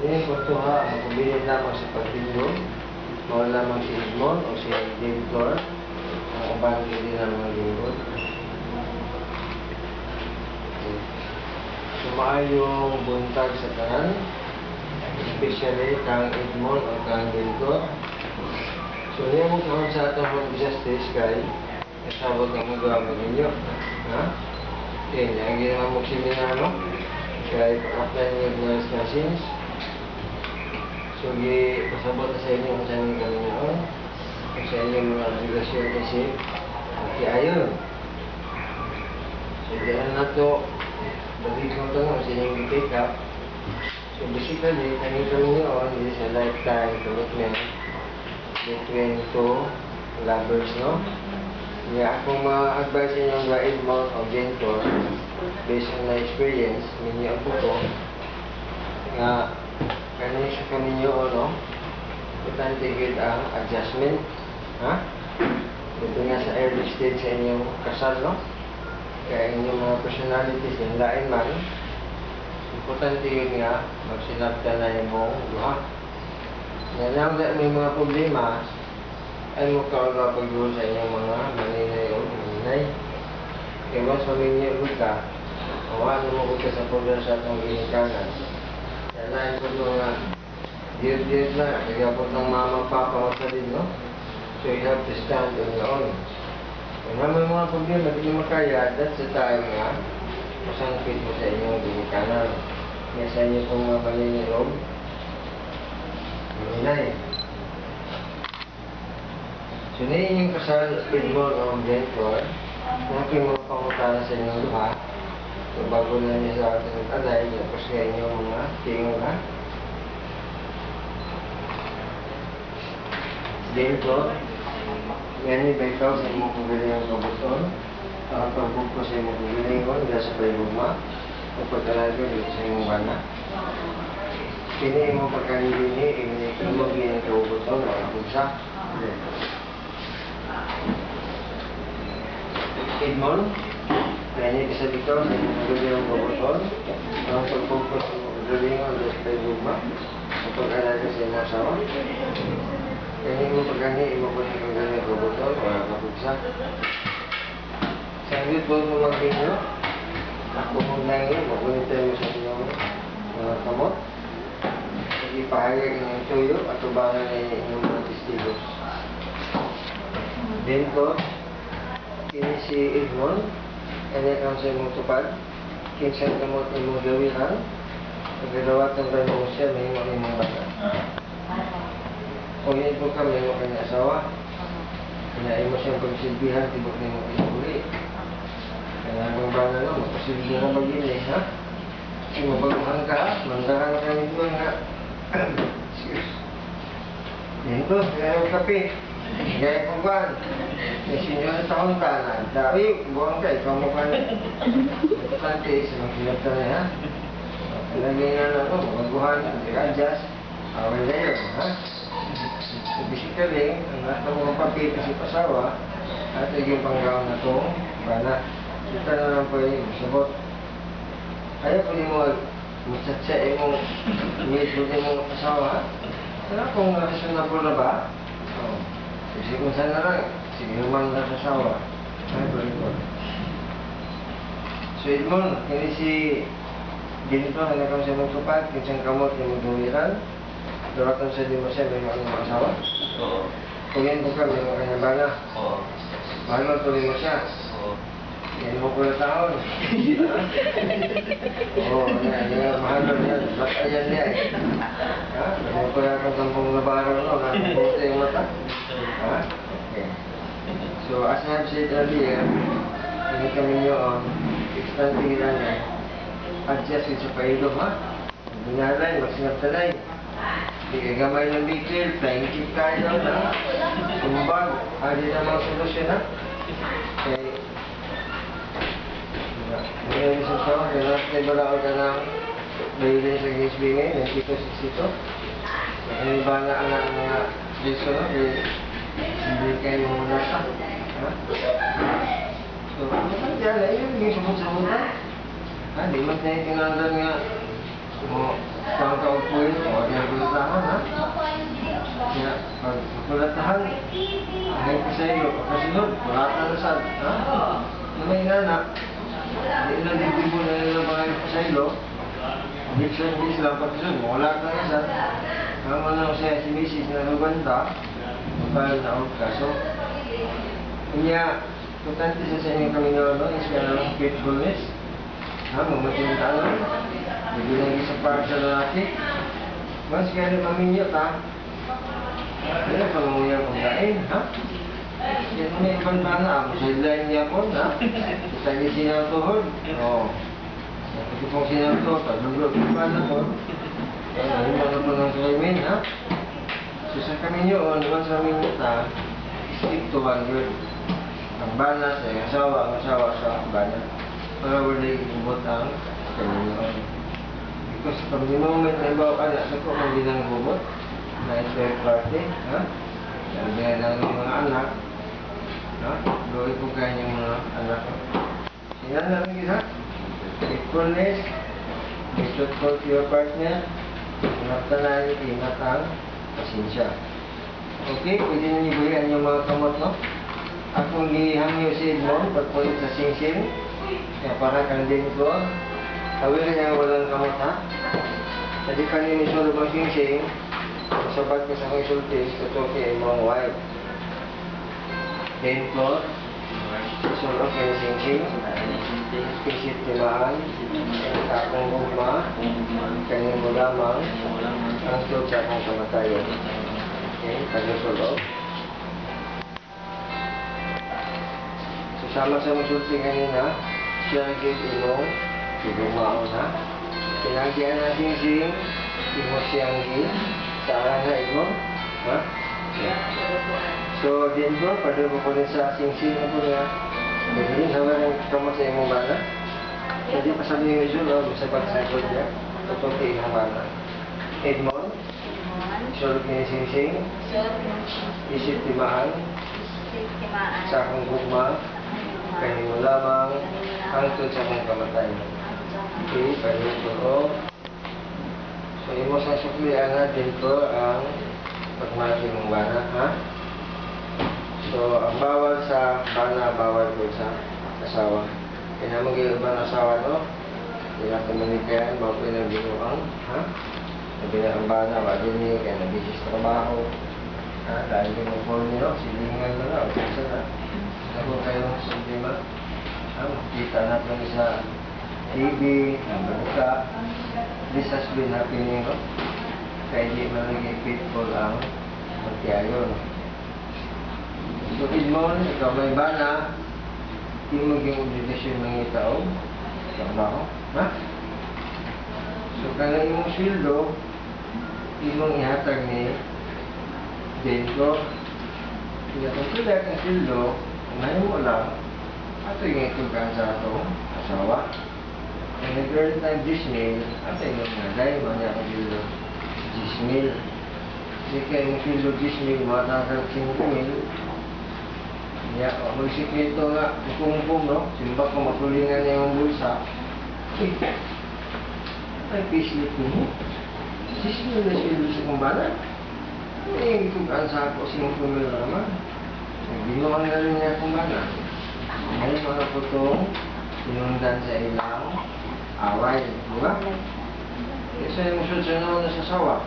Ini kung ha, ang pumili lamang sa pagtindog, mawala lamang si Edmond o si Victor, ang ubang hindi ng mga lingkod. Sumaayong buntag sa tanan, especially kang Edmond o kang Victor. So, niya mong kahon sa atong mag-justice kay nasabot ng magawa ninyo. Ha? Okay, ang ginawa mong seminar, no? Kaya apply nyo ng machines. So, pasabot na sa inyo kung saan yung kami noon. Kung sa inyo mga obligasyon kasi ayon. So, dyan na ito. Balik mo ito nga sa inyong pick up. So, basically, kami noon is a lifetime commitment between two lovers, no? Kaya akong ma-advise inyong ga Edmond o Gentor based on my experience, ninyo ang puto nga kanina sa kaninyo, no? Importante gid ang adjustment, ha? Ito nga sa early stage sa inyong kasal, no? Kaya inyong mga personalities yung lain man, importante yun nga magsinabta na yung mong duha. Nga lang may mga problema ay mo kaula pag-duha sa inyong mga maninay o maninay. Kaya mas maminyo ka, awa mo ka sa problema sa itong inikanan. Kaya lain po ito nga, dear na, kaya po ng mama, papa, masalid, no? So you have to stand on your own. Kung may mga problema, hindi mo makaya, that's the time nga, masangkit mo sa inyong inikanan. Kaya sa inyo pong mga maninay o maninay. So, na yung kasal Edmond o Gentor, nakin mo pangutana sa inyong luha. So, bago na niya sa ating alay, tapos nga inyong mga tingin ha. Gentor, yan ba ikaw sa imong pagbiling ang kabuton? Ang pagbuk ko sa imong pagbiling ko, hindi sa paibugma. O pagkalago dito sa imong bana. Kini mo pagkanilini, imong bilang kabuton, o kapugsa. Edmond, kaya isa dito sa pagbiling ang kabuton, ang pagpupos sa pagbiling ang paibugma, o pagkalago sa imong asawa. Kaya mo pagkani, imo po siya kung gano'n kabuton, wala kapugsa. Sa inyo po mo mag-inyo, ako mong langin, magunitay mo sa inyong mga kamot. Ipahayag inyong tuyo at tubangan na inyong mga testigos. Then po, kini si Edmond, kanya kang sa imong tupad, kinsan kamot imong gawihan, nagdawatan ba mo siya, may imong bata. Kung yun po kami, yung kanyang asawa, kinain mo siyang pagsilbihan, tibok na yung pinuli. Kaya kung ba na lang, magpasilbihan na mag-inay, ha? Kung mabaguhan ka, mandahan ka nito nga. Excuse. Yan po, kaya yung kape. Kaya kung ba, may sinyo na taon ka na. Dari, buwan ka, ikaw mo ka na. Importante, sa mga sinapta na, ha? Lagay na lang ako, mabaguhan, adjust. Awal na yun, ha? So basically, ang nato mga papel kasi pasawa at naging panggawa na itong bana. Ito na lang po yung sabot. Ayaw po mo matsatsa mong ngit po mong pasawa. Ano kung reasonable na ba? Kasi kung saan na lang, sige naman na pasawa. Ay po rin po. So Edmond, hindi si Ginto, hanakang siya mong tupad, kinsang kamot yung magduwiran. Doratan sa di mo siya, may mga asawa? Oo. Kung yan po ka, may mga kanyabana? Oo. Mahal mo tuloy mo siya? Oo. Yan mo ko na taon. Oo, mahal mo niya. Basta yan niya eh. Ha? May ko na kang kampong nabaraw no, nakapunta yung mata. Ha? Okay. So, as I have said earlier, hindi kami yun, expand tingin niya. Adjust yun sa pailog, ha? Binalay, magsinaptalay. Hindi ka gamay ng bigil, flying kick tayo na kumbag. Hindi na mga solusyon ha. Okay. Ngayon sa show, kailangan na ibalao ka ng bailin sa GSB ngayon, yung sito. Ngayon ba na ang mga diso, no? Hindi kayo muna sa. Ha? So, ano ka dyan? Ayun, yung sabot-sabot na. Ha? Di mas na yung tinandan nga. Kung ka-upuin, sunod, malata na sad. Ha? Na may nana, hindi na ditibo na nila mga pasaylo. Bis lang pagkasunod, malata na sad. Ang ano siya, si Mrs. na nabanta, kapal na out ka. So, kanya, importante sa inyo kami na ano, is ka ng faithfulness. Ha, mamating ka lang. Hindi lang isa para sa lalaki. Mas kaya na paminyot, ha? Ano, pangunguya kong lain, ha? Yan may ibang bana, ako sa headline niya po, ha? Kita niya sinatuhod. Oo. Ito pong sinatuhod, taglulog yung bana po. Ano na po ng krimen, ha? So sa kami nyo, naman sa minyot, ha? Stick to one word. Ang bana sa ang asawa sa bana. Para wala ibot ang kanya. Because from the moment na ibaw ka na, ko man din ang bubot na third party, ha? Sabi na ng mga anak, ha? Doon po kanyang mga anak. Sinan na rin ha? Faithfulness, be truthful to your partner, inatanan, inatang, pasensya. Okay, pwede na nibuhian yung mga kamot, no? Akong gihangyo si Edmond, pagpulit sa sing-sing, kaya para kang din ko, awil niya walang kamot, ha? Jadi kanina isulog ang sing-sing, masabat ka sa mga isultis, ito kay mga wife. Then ko, isulog kayo sing-sing, pisit timaan, kakong gugma, kanin mo lamang, ang tulog sa akong kamatayan. Okay, pag-isulog. Sama sa masulti kanina, siya naging ilong, sigumao na. Pinagyan na sing-sing, imo siyang sa arang na ilong. Ha? So, din po, padulo po rin sa sing-sing na po niya. Ganyan, hawa ng kamot sa imong bana. Hindi pa sabi yung isulog, sa pagsagod niya, totoo kayo ng bana. Edmond, sulog niya sing-sing, isip timaan, sa akong gugma, kanin mo lamang hangtod sa mong kamatayan. Okay, kanin ko. So, imo sa suklian natin ko ang pagmati mong bana, ha? So, ang bawal sa bana, bawal ko sa asawa. Kaya naman kayo ibang asawa, no? Kaya komunikayan, bago ko yung binuang, ha? Sabi na ang bana, wag niyo, kaya nabisis trabaho. Ha? Dahil yung phone niyo, silingan na lang, kasi na. Ako kayong problema, kita natin sa TV, ang balita, this has been happening, no? Kaya di man naging faithful ang magtiyayo, no? So, Edmond, ikaw may bana, di maging obligasyon ng itaw, trabaho, ha? So, kaya yung sweldo, imong ihatag ni Denko, kaya kung pila kang sweldo, ngayon mo lang, ato yung itugan sa atong asawa. Kung nag-earn tayo 10,000, ato yung nagay, manya ang sweldo 10,000. Kasi kaya yung sweldo 10,000, matatagal 5,000. Kaya, ako isip nito nga, kung no? Simba ko matulingan niya yung bulsa. Ay, payslip mo. 10,000 na sweldo sa kumbana. Eh, itugan sa ako 5,000 naman. Binuang na rin niya kung bana. Ngayon mga putong, pinundan sa ilang away, di ba? Kasi yung susunod naman na sa sawa.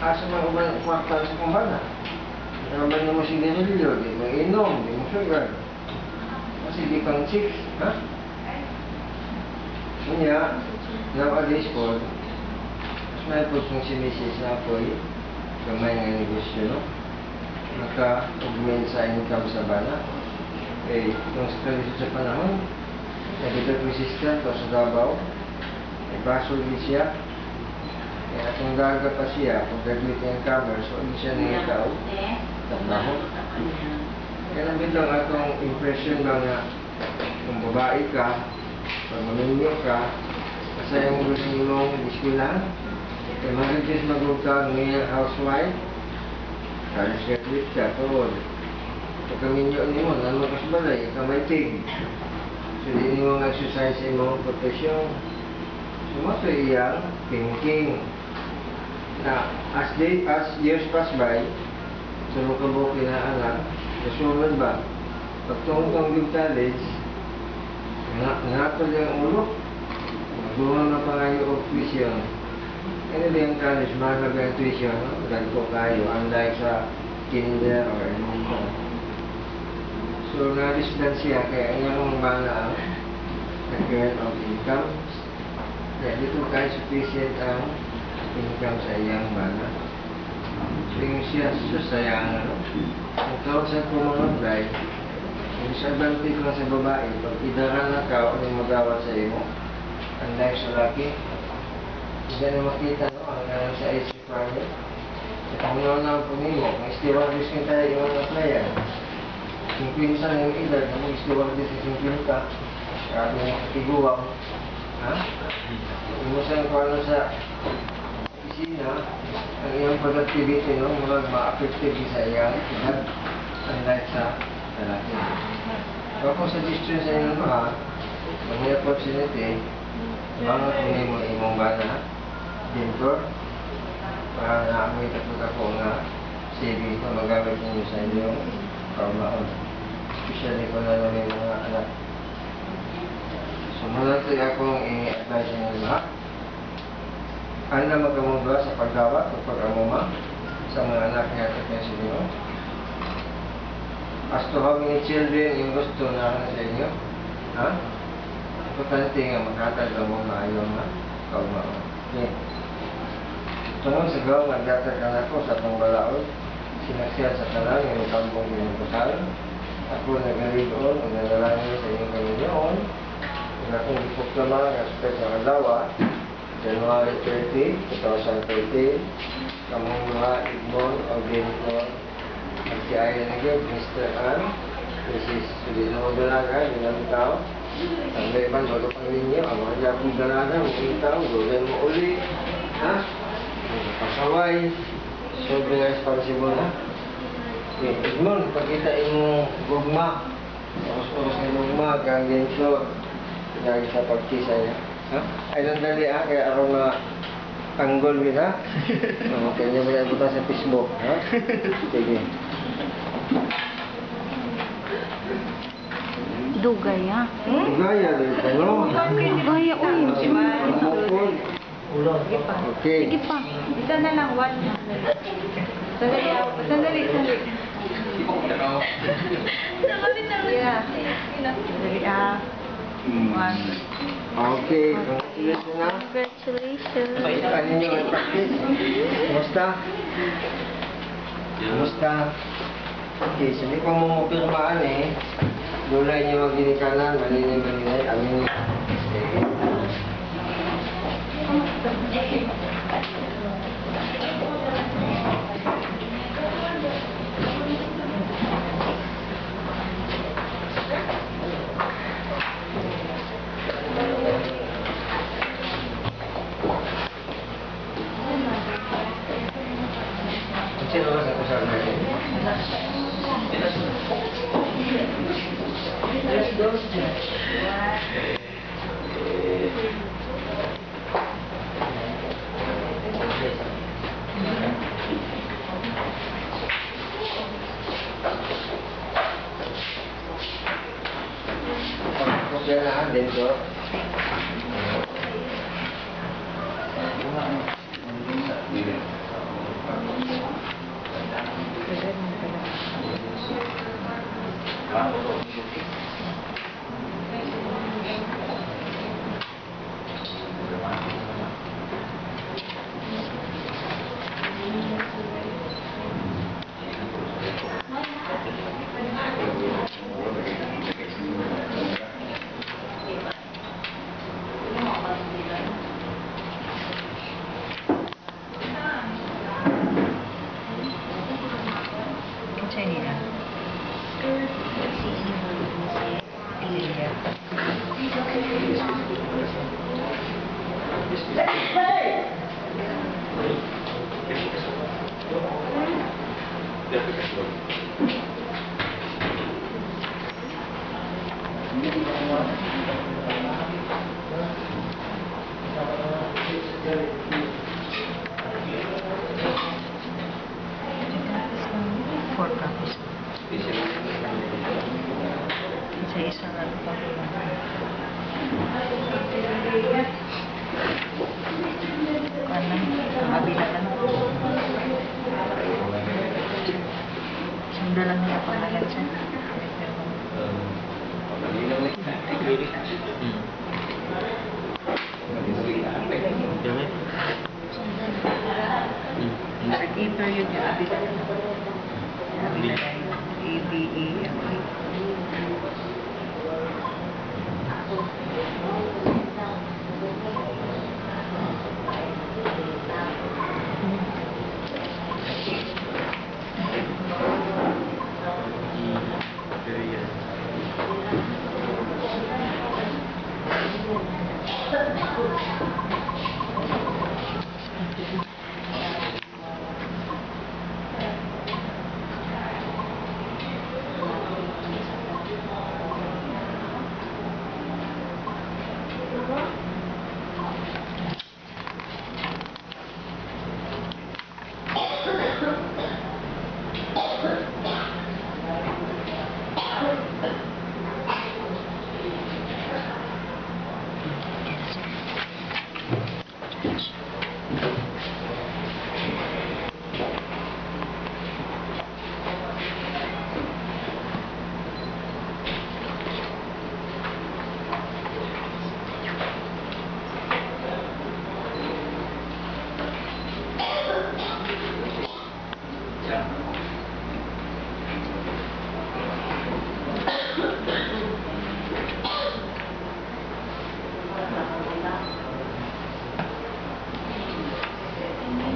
Asa mga ubang kwartal sa kumbana. Nakabay mo sigarilyo, di mo inom, di mo sugar. Kasi di pang chicks, ha? Kanya, nowadays po, mas may putong si Mrs. na po, gamay nga negosyo, no? Naka-augment sa income sa bana. Eh, yung tradisyon sa panahon, nagiging resistant o sa Davao, may basol din siya. Kaya kung gaga pa siya, kung gaglit yung camera, so hindi siya nangitaw, trabaho. Kaya nabit lang atong impression lang na kung babae ka, pag maminyo ka, masaya mo gusto mong diskulan, kaya mag-adjust mag-ugtang ng housewife, kaya siya quit ka, tawad. Kung kaminyo mo, naman kasbalay, kamaitig. So, di mo exercise sa imong profesyon. Sumato iyang thinking. Na, as years pass by, sa mga kabukin na anak, nasunod ba? pagtungtong yung college, natol yung ulo. Magbuhan na pa kayo of tuition. Ano din yung college, mahalaga yung tuition, no? Ganito kayo, unlike sa kinder or elementary. So, na-disdan siya, kaya yung bana ang nag-earn of income. Kaya dito kayo sufficient ang income sa iyang bana. So, yung siya susayang, ano? Ang tawag sa kumangablay, yung disadvantage lang sa babae, pag idaran na ka, ano yung magawat sa iyo, unlike sa laki, hindi na makita, no? Ang ganang sa AC Farmer. At ang naunang pumimo, ang stewardess yung tayo yung mga player. Yung pinsan yung edad, ang stewardess yung pinta, kaya yung makatiguwang, ha? Imusan ko ano sa opisina, ang iyong productivity, no? Murag ma-affected sa iyang edad, unlike sa lalaki. So, kung suggestion sa inyo ba, kung may opportunity, mga kung mo imong bana, mentor, para naamoy ako nga saving na magamit ninyo sa inyong kaumaon. Especially kung ano may mga anak. So, muna ito akong i-advise sa inyo lahat. Ano na magkamugla sa pagdawat o pag-amuma sa mga anak niya at sa inyo? As to how many children yung gusto na sa inyo? Ha? Importante nga makatag ang mga ayaw na kaumaon. Okay. Tungkol sa gawa, magdatagan ako sa pangbalaod, sinaksyan sa talang, yung kampong pinagpasal. Ako nag-aligoon, naglalangin sa inyong Panginoon. Kung akong ipoklama, respect sa Alawa, January 30, 2013, kamong mga Igmon o Ginton, at si Ayan Nagib, Mr. Ann, Mrs. Sulino Dalaga, Dinang Tao, ang Leban, bago pang ninyo, ang mga Japong Dalaga, mga tao, gawin mo uli, ha? Pasaway, sobrang responsible na. Okay, Edmond, pagkita mo gugma, oras-oras na gugma, kang gensyo, pinagi sa pagkisa niya. Ha? Ay lang dali kaya ako na tanggol mo ha? Okay, niya mo na ibutan sa Facebook, ha? Sige. Dugay, ha? Dugay, ano? Dugay, uy. Okay. Sige pa. Isa na lang, one. Sandali. Yeah. Sandali, one. Okay, congratulations na. Congratulations. Ano nyo ang practice? Kumusta? Kumusta? Okay, sabi ko mo pirmaan Dulay niyo magginikanan, maninay, amin. Sino ba sa kusang na yun? Let's go. Pagkakalahan din ko. Four copies. A period yung abis. A-B-A-M-A.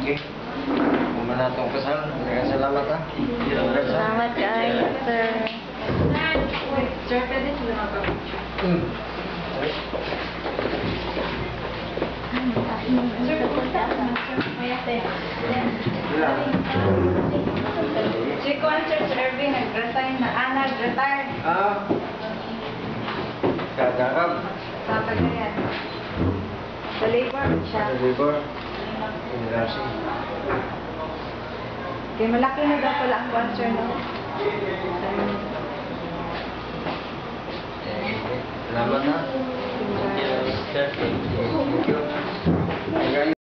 Okay. Kung na itong kasal, salamat ha. Salamat kayo, sir. Sir, pwede sila mag-picture. Sir, pupunta ka na, sir. Si Juan Church Irving, nag-retire na. Nag-retire. Kadarab. Sa Cagayan. Sa labor siya. Sa labor. Ingrasi. Okay, malaki na daw pala ang sponsor, no? Salamat ha. Sir. Thank you.